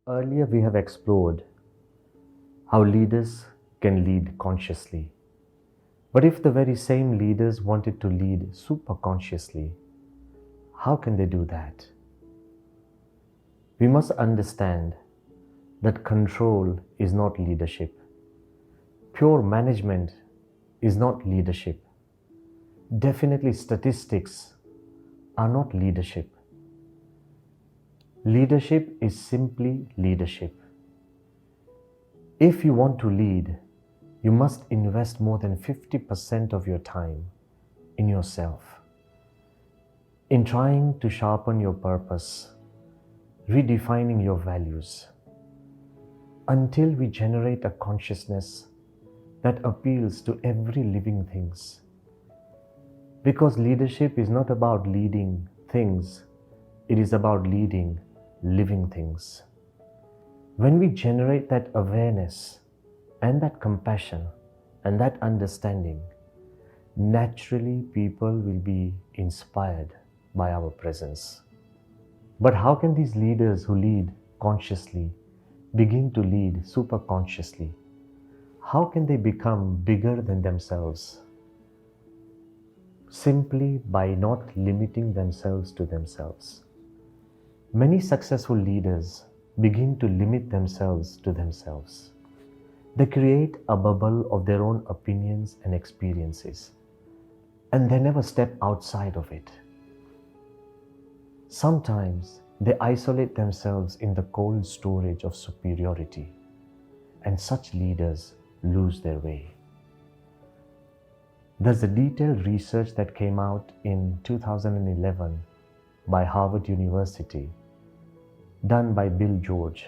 Earlier, we have explored how leaders can lead consciously. But if the very same leaders wanted to lead superconsciously, how can they do that? We must understand that control is not leadership. Pure management is not leadership. Definitely, statistics are not leadership. Leadership is simply leadership. If you want to lead, you must invest more than 50% of your time in yourself, in trying to sharpen your purpose, redefining your values, until we generate a consciousness that appeals to every living thing. Because leadership is not about leading things, it is about leading living things. When we generate that awareness and that compassion and that understanding, naturally people will be inspired by our presence. But how can these leaders who lead consciously begin to lead superconsciously? How can they become bigger than themselves? Simply by not limiting themselves to themselves. Many successful leaders begin to limit themselves to themselves. They create a bubble of their own opinions and experiences, and they never step outside of it. Sometimes they isolate themselves in the cold storage of superiority, and such leaders lose their way. There's a detailed research that came out in 2011 by Harvard University, done by Bill George.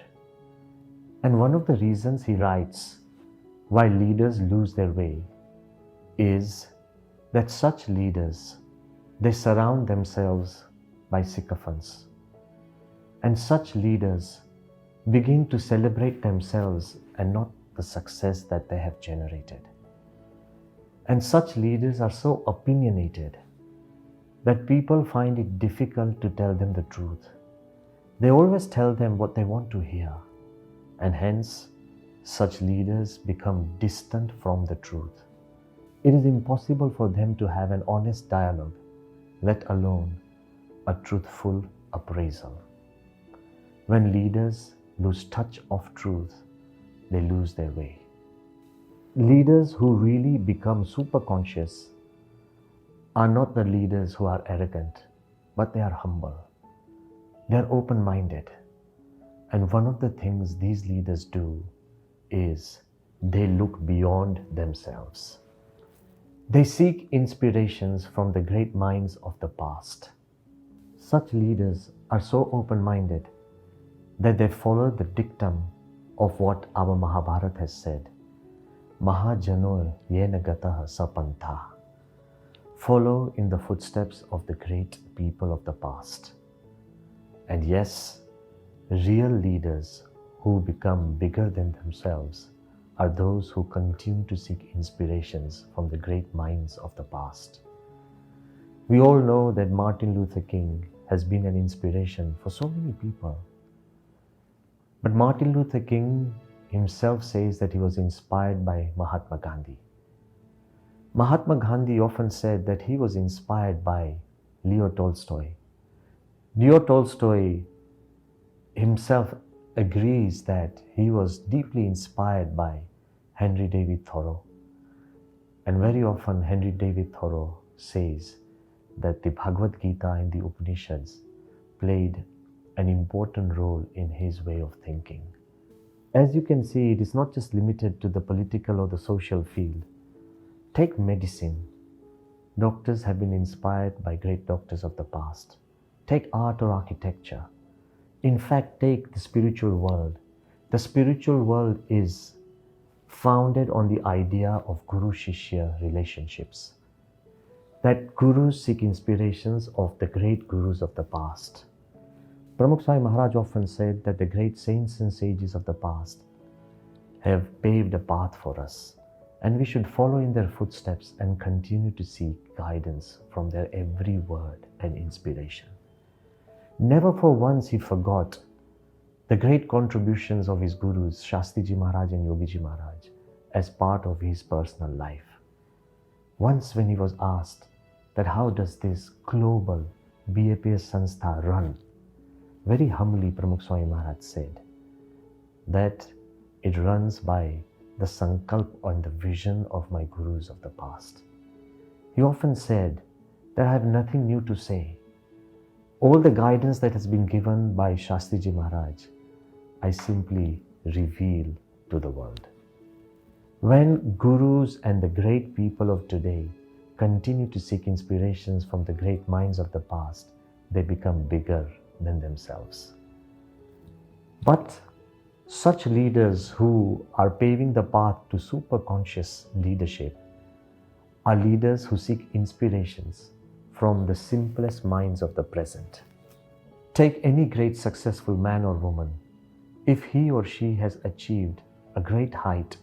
And one of the reasons he writes why leaders lose their way is that such leaders, they surround themselves by sycophants. And such leaders begin to celebrate themselves and not the success that they have generated. And such leaders are so opinionated that people find it difficult to tell them the truth. They always tell them what they want to hear, and hence such leaders become distant from the truth. It is impossible for them to have an honest dialogue, let alone a truthful appraisal. When leaders lose touch of truth, they lose their way. Leaders who really become superconscious are not the leaders who are arrogant, but they are humble. They are open-minded. And one of the things these leaders do is they look beyond themselves. They seek inspirations from the great minds of the past. Such leaders are so open-minded that they follow the dictum of what our Mahabharata has said, Mahajano yena gataha sapantha. Follow in the footsteps of the great people of the past. And yes, real leaders who become bigger than themselves are those who continue to seek inspirations from the great minds of the past. We all know that Martin Luther King has been an inspiration for so many people. But Martin Luther King himself says that he was inspired by Mahatma Gandhi. Mahatma Gandhi often said that he was inspired by Leo Tolstoy. Leo Tolstoy himself agrees that he was deeply inspired by Henry David Thoreau. And very often Henry David Thoreau says that the Bhagavad Gita and the Upanishads played an important role in his way of thinking. As you can see, it is not just limited to the political or the social field. Take medicine. Doctors have been inspired by great doctors of the past. Take art or architecture. In fact, take the spiritual world. The spiritual world is founded on the idea of Guru-Shishya relationships. That gurus seek inspirations of the great gurus of the past. Pramukh Swami Maharaj often said that the great saints and sages of the past have paved a path for us, and we should follow in their footsteps and continue to seek guidance from their every word and inspiration. Never for once he forgot the great contributions of his gurus, Shastriji Maharaj and Yogiji Maharaj, as part of his personal life. Once when he was asked that how does this global BAPS Sanstha run, very humbly Pramukh Swami Maharaj said that it runs by the sankalp and the vision of my gurus of the past. He often said that I have nothing new to say. All the guidance that has been given by Shastriji Maharaj, I simply reveal to the world. When gurus and the great people of today continue to seek inspirations from the great minds of the past, they become bigger than themselves. But such leaders who are paving the path to super conscious leadership are leaders who seek inspirations from the simplest minds of the present. Take any great successful man or woman. If he or she has achieved a great height,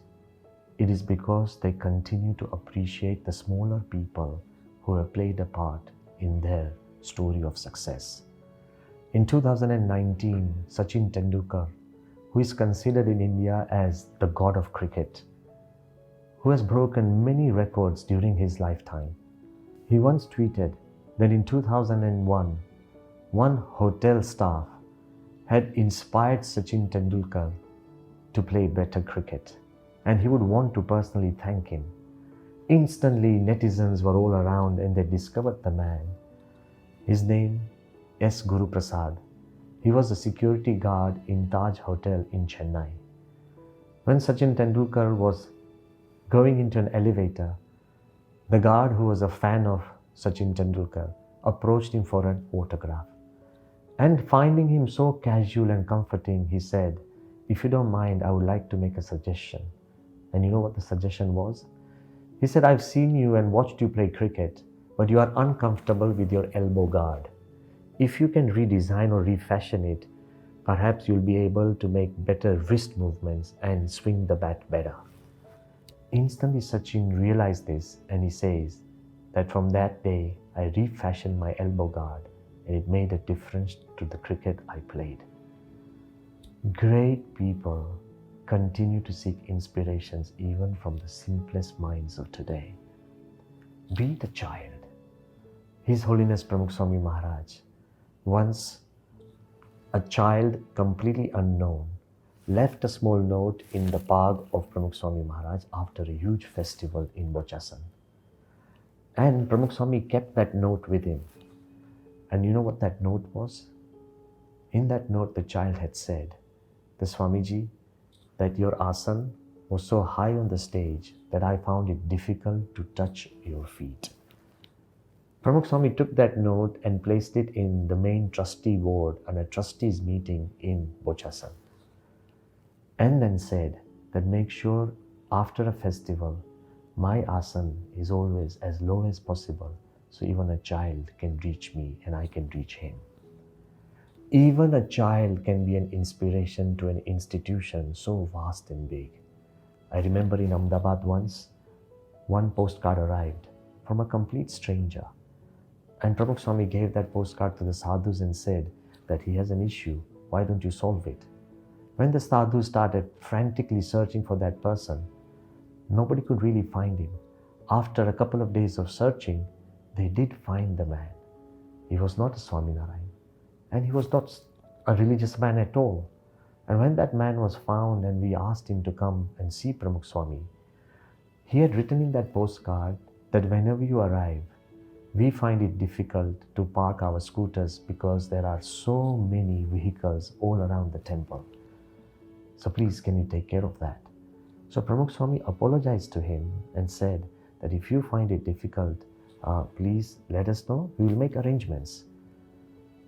it is because they continue to appreciate the smaller people who have played a part in their story of success. In 2019, Sachin Tendulkar, who is considered in India as the god of cricket, who has broken many records during his lifetime, he once tweeted that in 2001, one hotel staff had inspired Sachin Tendulkar to play better cricket, and he would want to personally thank him. Instantly, netizens were all around and they discovered the man. His name, S. Guru Prasad. He was a security guard in Taj Hotel in Chennai. When Sachin Tendulkar was going into an elevator, the guard, who was a fan of Sachin Tendulkar, approached him for an autograph. And finding him so casual and comforting, he said, "If you don't mind, I would like to make a suggestion." And you know what the suggestion was? He said, "I've seen you and watched you play cricket, but you are uncomfortable with your elbow guard. If you can redesign or refashion it, perhaps you'll be able to make better wrist movements and swing the bat better." Instantly, Sachin realized this and he says that from that day, I refashioned my elbow guard and it made a difference to the cricket I played. Great people continue to seek inspirations even from the simplest minds of today. Be the child. His Holiness Pramukh Swami Maharaj, once a child completely unknown, left a small note in the park of Pramukh Swami Maharaj after a huge festival in Bochasan. And Pramukh Swami kept that note with him. And you know what that note was? In that note, the child had said, "The Swamiji, that your asan was so high on the stage that I found it difficult to touch your feet." Pramukh Swami took that note and placed it in the main trustee ward and a trustees meeting in Bochasan. And then said that make sure after a festival, my asan is always as low as possible so even a child can reach me and I can reach him. Even a child can be an inspiration to an institution so vast and big. I remember in Ahmedabad once, one postcard arrived from a complete stranger. And Pramukh Swami gave that postcard to the sadhus and said that he has an issue, why don't you solve it? When the sadhus started frantically searching for that person, nobody could really find him. After a couple of days of searching, they did find the man. He was not a Swaminarayan, and he was not a religious man at all. And when that man was found and we asked him to come and see Pramukh Swami, he had written in that postcard that whenever you arrive, we find it difficult to park our scooters because there are so many vehicles all around the temple. So please, can you take care of that? So Pramukh Swami apologized to him and said that if you find it difficult, please let us know. We will make arrangements.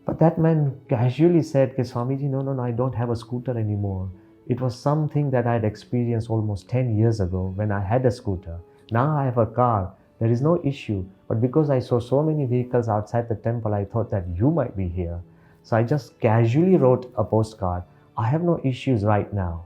But that man casually said, "Swamiji, no, I don't have a scooter anymore. It was something that I had experienced almost 10 years ago when I had a scooter. Now I have a car. There is no issue. But because I saw so many vehicles outside the temple, I thought that you might be here. So I just casually wrote a postcard. I have no issues right now."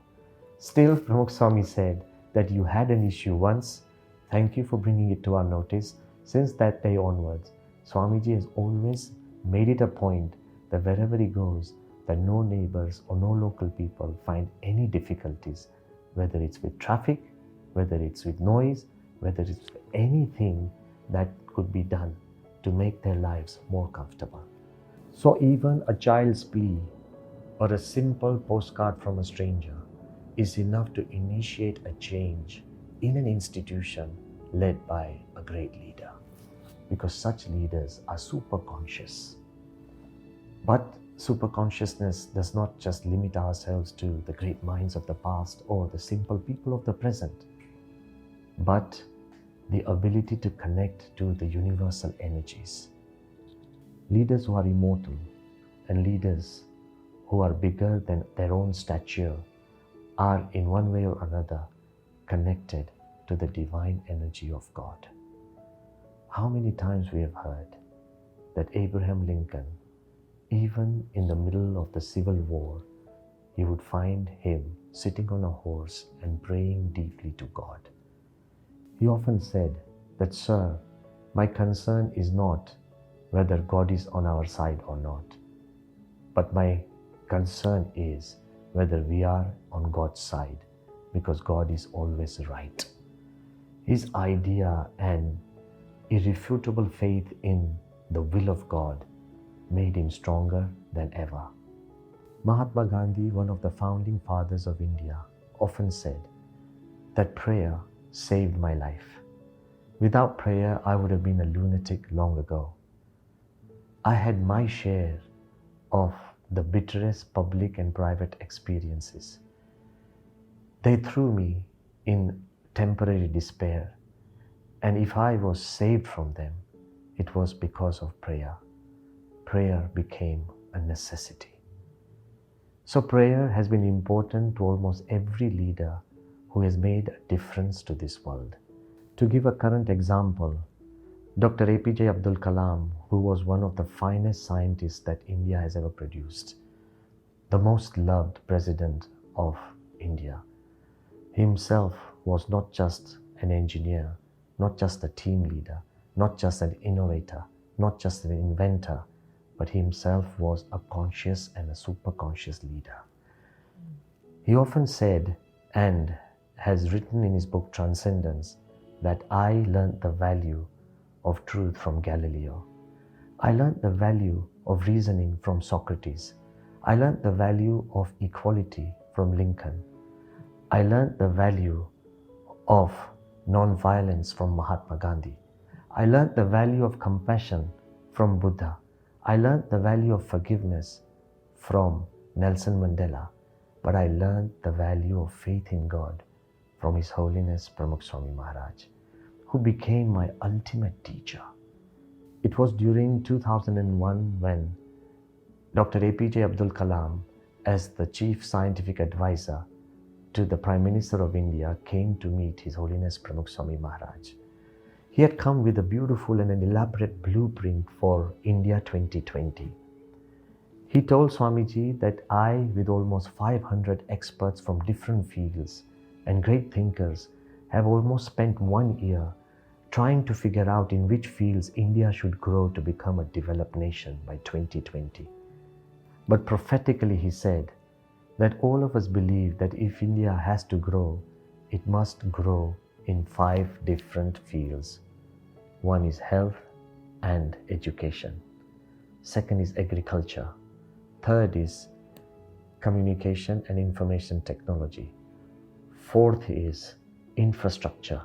Still, Pramukh Swami said that you had an issue once. Thank you for bringing it to our notice. Since that day onwards, Swamiji has always made it a point that wherever he goes, that no neighbors or no local people find any difficulties, whether it's with traffic, whether it's with noise, whether it's anything that could be done to make their lives more comfortable. So even a child's plea or a simple postcard from a stranger is enough to initiate a change in an institution led by a great leader, because such leaders are super conscious. But super consciousness does not just limit ourselves to the great minds of the past or the simple people of the present, but the ability to connect to the universal energies. Leaders who are immortal and leaders who are bigger than their own stature are in one way or another connected to the divine energy of God. How many times we have heard that Abraham Lincoln, even in the middle of the Civil War, you would find him sitting on a horse and praying deeply to God. He often said that, "Sir, my concern is not whether God is on our side or not, but my concern is whether we are on God's side, because God is always right." His idea and irrefutable faith in the will of God made him stronger than ever. Mahatma Gandhi, one of the founding fathers of India, often said that prayer saved my life. Without prayer, I would have been a lunatic long ago. I had my share of the bitterest public and private experiences. They threw me in temporary despair, and if I was saved from them, it was because of prayer. Prayer became a necessity. So prayer has been important to almost every leader who has made a difference to this world. To give a current example, Dr. APJ Abdul Kalam, who was one of the finest scientists that India has ever produced, the most loved president of India, himself was not just an engineer, not just a team leader, not just an innovator, not just an inventor, but he himself was a conscious and a super conscious leader. He often said, and has written in his book Transcendence, that I learned the value of truth from Galileo. I learned the value of reasoning from Socrates. I learned the value of equality from Lincoln. I learned the value of non-violence from Mahatma Gandhi. I learned the value of compassion from Buddha. I learned the value of forgiveness from Nelson Mandela. But I learned the value of faith in God from His Holiness Pramukh Swami Maharaj, who became my ultimate teacher. It was during 2001 when Dr. APJ Abdul Kalam, as the Chief Scientific Advisor to the Prime Minister of India, came to meet His Holiness Pramukh Swami Maharaj. He had come with a beautiful and an elaborate blueprint for India 2020. He told Swamiji that I, with almost 500 experts from different fields and great thinkers, have almost spent 1 year trying to figure out in which fields India should grow to become a developed nation by 2020. But prophetically he said that all of us believe that if India has to grow, it must grow in 5 different fields. One is health and education. Second is agriculture. Third is communication and information technology. Fourth is infrastructure.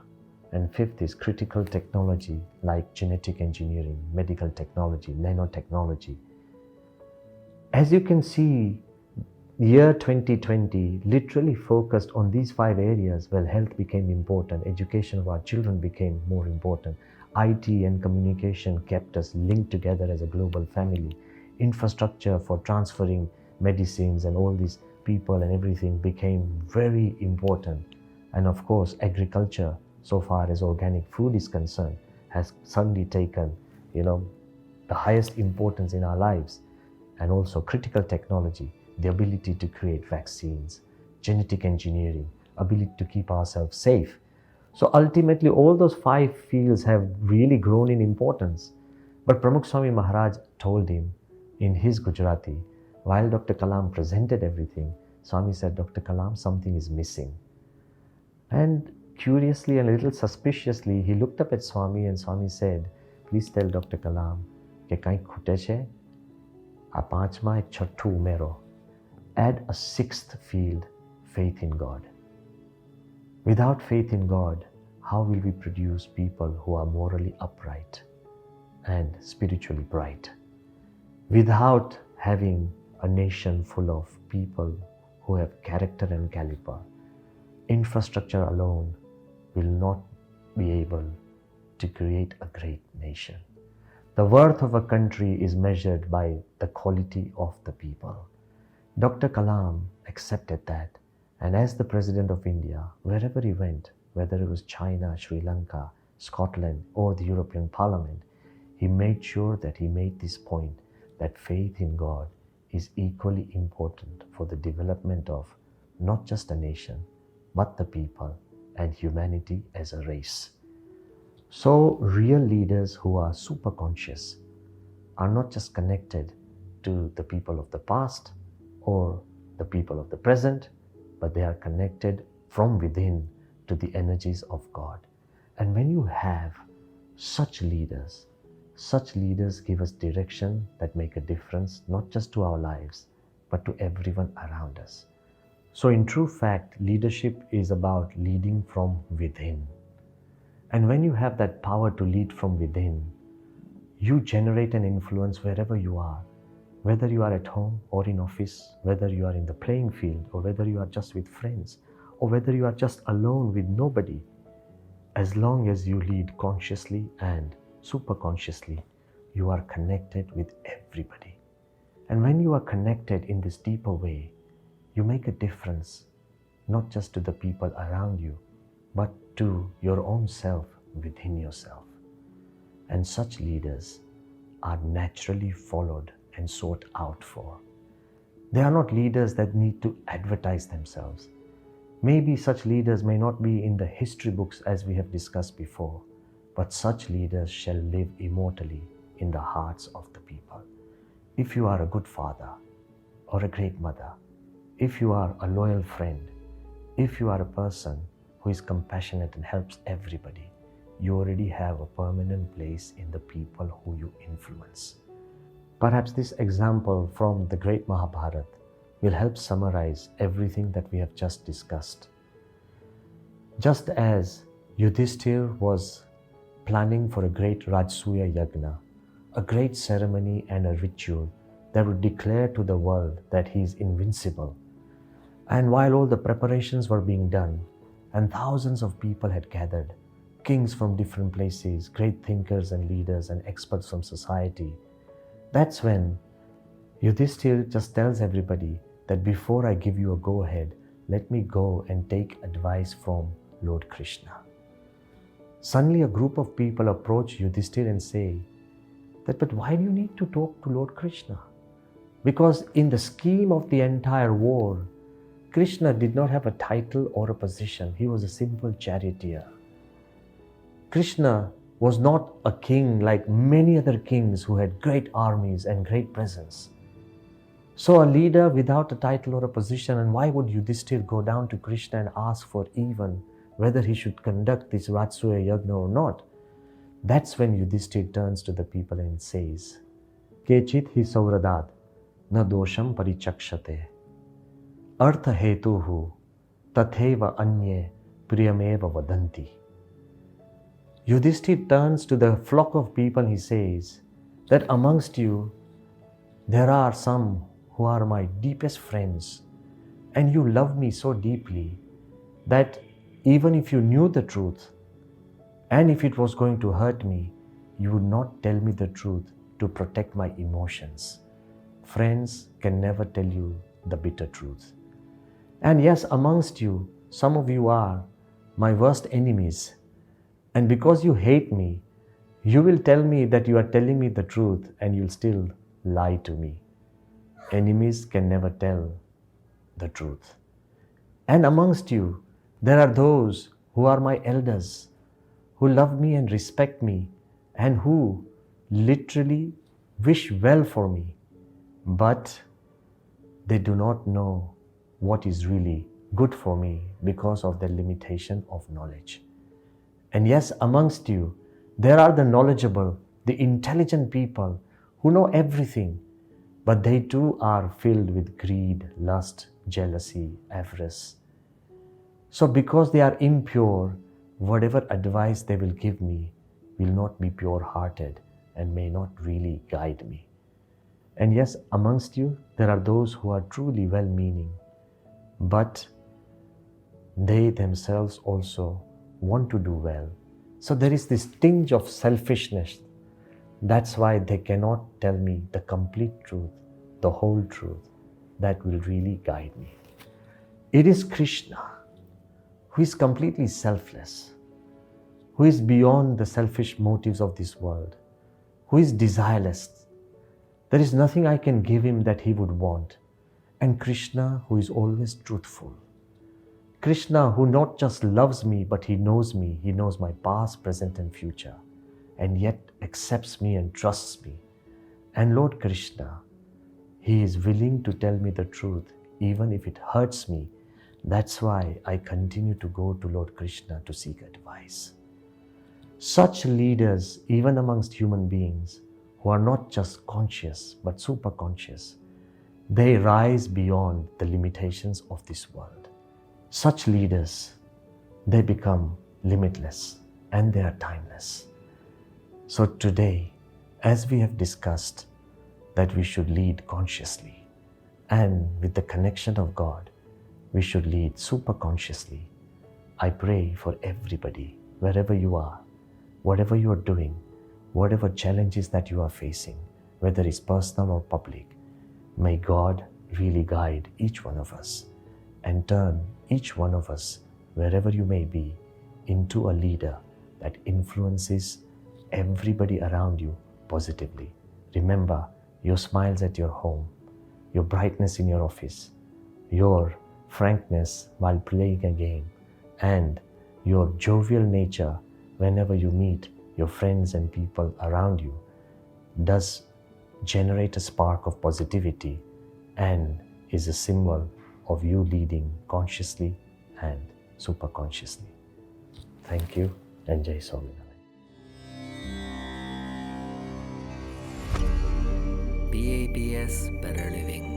And fifth is critical technology like genetic engineering, medical technology, nanotechnology. As you can see, year 2020 literally focused on these 5 areas. Well, health became important, education of our children became more important, IT and communication kept us linked together as a global family, infrastructure for transferring medicines and all these people and everything became very important. And of course, agriculture, so far as organic food is concerned, has suddenly taken, the highest importance in our lives. And also critical technology, the ability to create vaccines, genetic engineering, ability to keep ourselves safe. So ultimately, all those 5 fields have really grown in importance. But Pramukh Swami Maharaj told him in his Gujarati While Dr. Kalam presented everything, Swami said, Dr. Kalam, something is missing. And curiously and a little suspiciously, he looked up at Swami and Swami said, please tell Dr. Kalam કે કંઈક ખૂટે છે. આ પાંચમાં એક છઠ્ઠું ઉમેરો. Add a sixth field, faith in God. Without faith in God, how will we produce people who are morally upright and spiritually bright? Without having a nation full of people who have character and caliber, infrastructure alone will not be able to create a great nation. The worth of a country is measured by the quality of the people. Dr. Kalam accepted that, and as the President of India, wherever he went, whether it was China, Sri Lanka, Scotland, or the European Parliament, he made sure that he made this point that faith in God is equally important for the development of not just a nation, but the people and humanity as a race. So real leaders who are super conscious are not just connected to the people of the past or the people of the present, but they are connected from within to the energies of God. And when you have such leaders give us direction that make a difference, not just to our lives, but to everyone around us. So in true fact, leadership is about leading from within. And when you have that power to lead from within, you generate an influence wherever you are, whether you are at home or in office, whether you are in the playing field, or whether you are just with friends, or whether you are just alone with nobody. As long as you lead consciously and super consciously, you are connected with everybody. And when you are connected in this deeper way, you make a difference, not just to the people around you, but to your own self within yourself. And such leaders are naturally followed and sought out for. They are not leaders that need to advertise themselves. Maybe such leaders may not be in the history books as we have discussed before, but such leaders shall live immortally in the hearts of the people. If you are a good father or a great mother, if you are a loyal friend, if you are a person who is compassionate and helps everybody, you already have a permanent place in the people who you influence. Perhaps this example from the great Mahabharata will help summarize everything that we have just discussed. Just as Yudhishthir was planning for a great Rajasuya Yagna, a great ceremony and a ritual that would declare to the world that he is invincible. And while all the preparations were being done and thousands of people had gathered, kings from different places, great thinkers and leaders and experts from society, that's when Yudhishthir just tells everybody that before I give you a go-ahead, let me go and take advice from Lord Krishna. Suddenly a group of people approach Yudhishthir and say that, but why do you need to talk to Lord Krishna? Because in the scheme of the entire war, Krishna did not have a title or a position. He was a simple charioteer. Krishna was not a king like many other kings who had great armies and great presence. So a leader without a title or a position, and why would Yudhishthir go down to Krishna and ask for even whether he should conduct this Rajasuya Yagna or not? That's when Yudhishthir turns to the people and says, Kechit hi sauradat na dosham parichakshate artha hetuhu tatheva anye priyameva vadanti. Yudhishthir turns to the flock of people and he says that amongst you there are some who are my deepest friends, and you love me so deeply that even if you knew the truth and if it was going to hurt me, you would not tell me the truth to protect my emotions. Friends can never tell you the bitter truth. And yes, amongst you, some of you are my worst enemies. And because you hate me, you will tell me that you are telling me the truth and you'll still lie to me. Enemies can never tell the truth. And amongst you, there are those who are my elders, who love me and respect me, and who literally wish well for me. But they do not know what is really good for me because of the limitation of knowledge. And yes, amongst you, there are the knowledgeable, the intelligent people who know everything, but they too are filled with greed, lust, jealousy, avarice. So because they are impure, whatever advice they will give me will not be pure-hearted and may not really guide me. And yes, amongst you, there are those who are truly well-meaning, but they themselves also want to do well. So there is this tinge of selfishness. That's why they cannot tell me the complete truth, the whole truth that will really guide me. It is Krishna who is completely selfless, who is beyond the selfish motives of this world, who is desireless. There is nothing I can give him that he would want. And Krishna, who is always truthful. Krishna, who not just loves me, but he knows me. He knows my past, present, and future, and yet accepts me and trusts me. And Lord Krishna, he is willing to tell me the truth, even if it hurts me. That's why I continue to go to Lord Krishna to seek advice. Such leaders, even amongst human beings, who are not just conscious, but super conscious, they rise beyond the limitations of this world. Such leaders, they become limitless and they are timeless. So today, as we have discussed that we should lead consciously and with the connection of God, we should lead super consciously. I pray for everybody, wherever you are, whatever you are doing, whatever challenges that you are facing, whether it's personal or public, may God really guide each one of us and turn each one of us, wherever you may be, into a leader that influences everybody around you positively. Remember, your smiles at your home, your brightness in your office, your frankness while playing a game, and your jovial nature whenever you meet your friends and people around you does generate a spark of positivity and is a symbol of you leading consciously and super consciously. Thank you and Jai Swami. BAPS Better Living.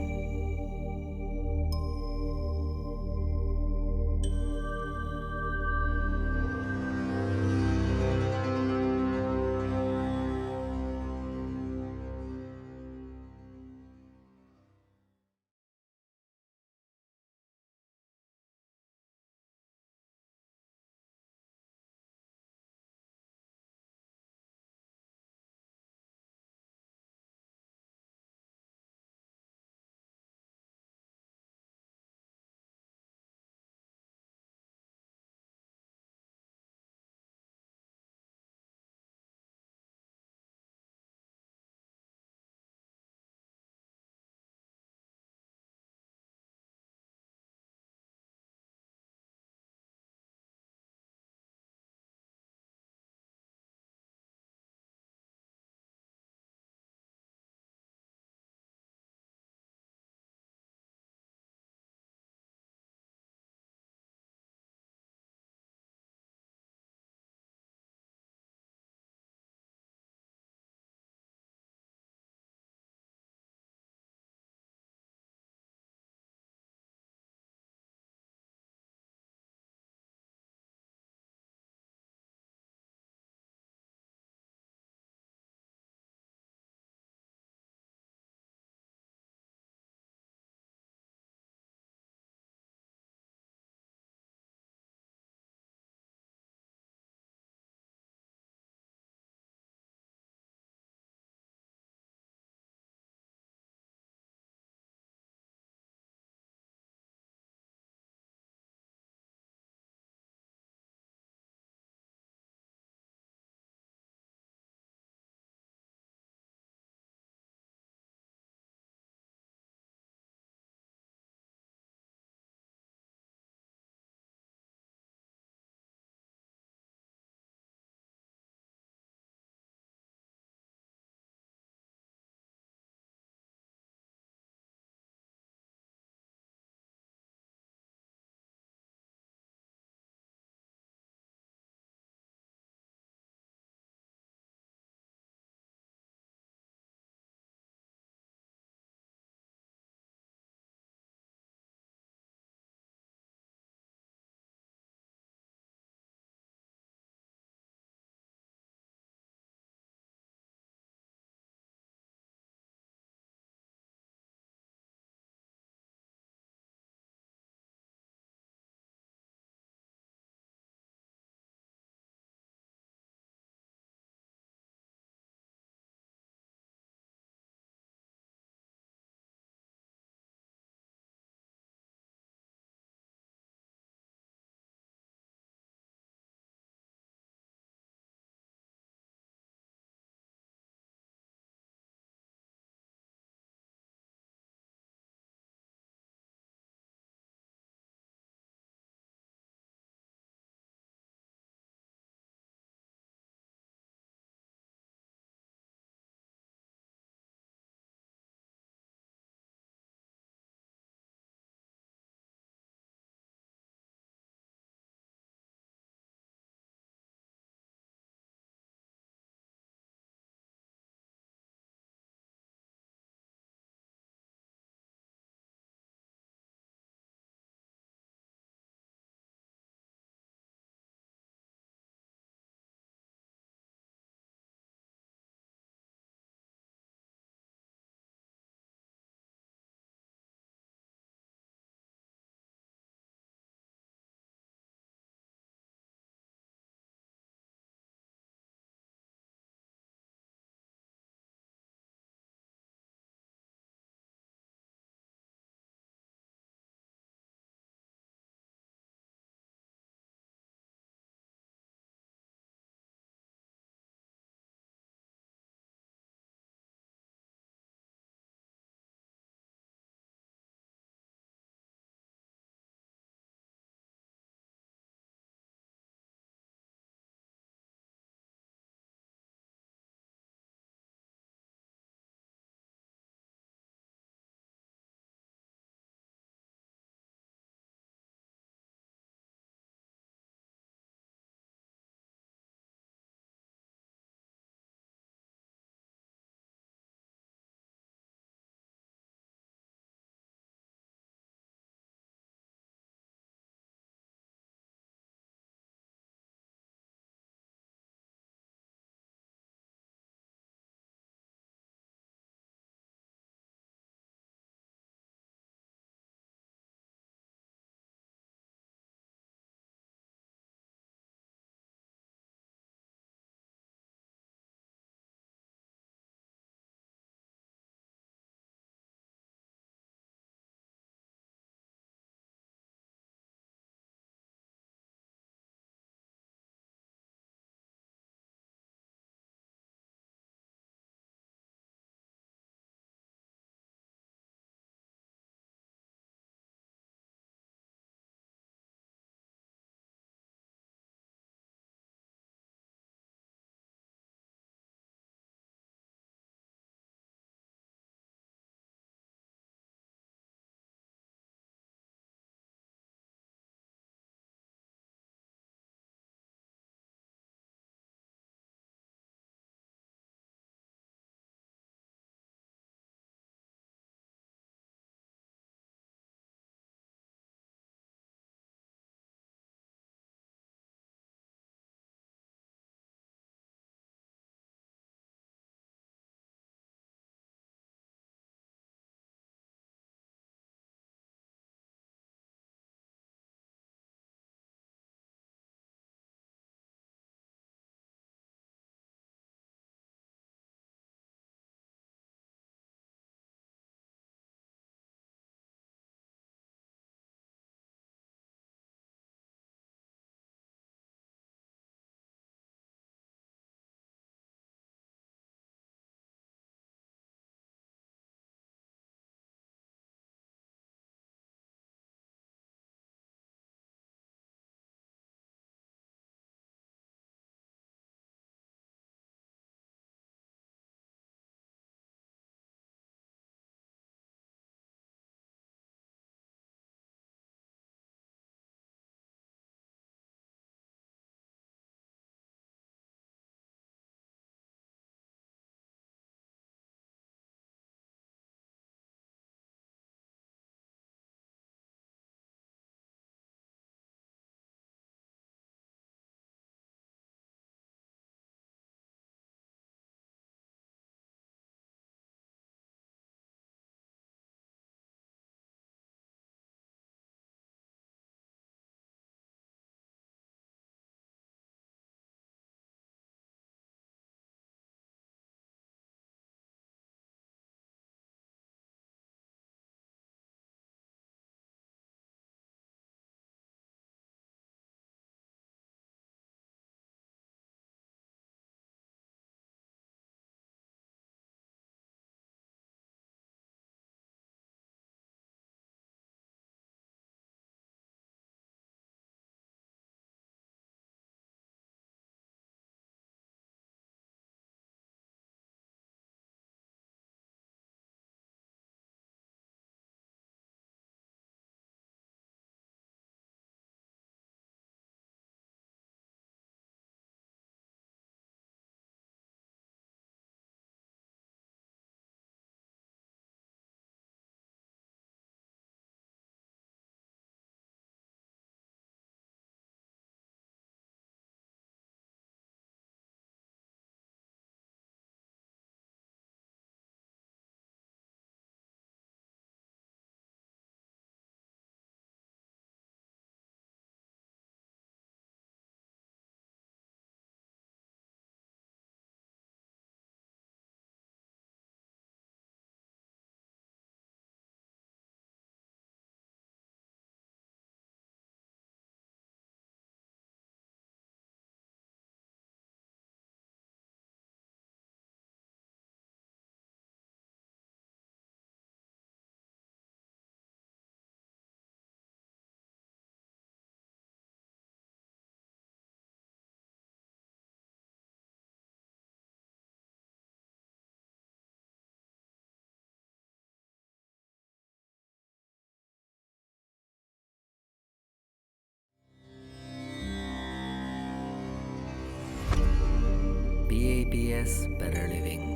BABS Better Living.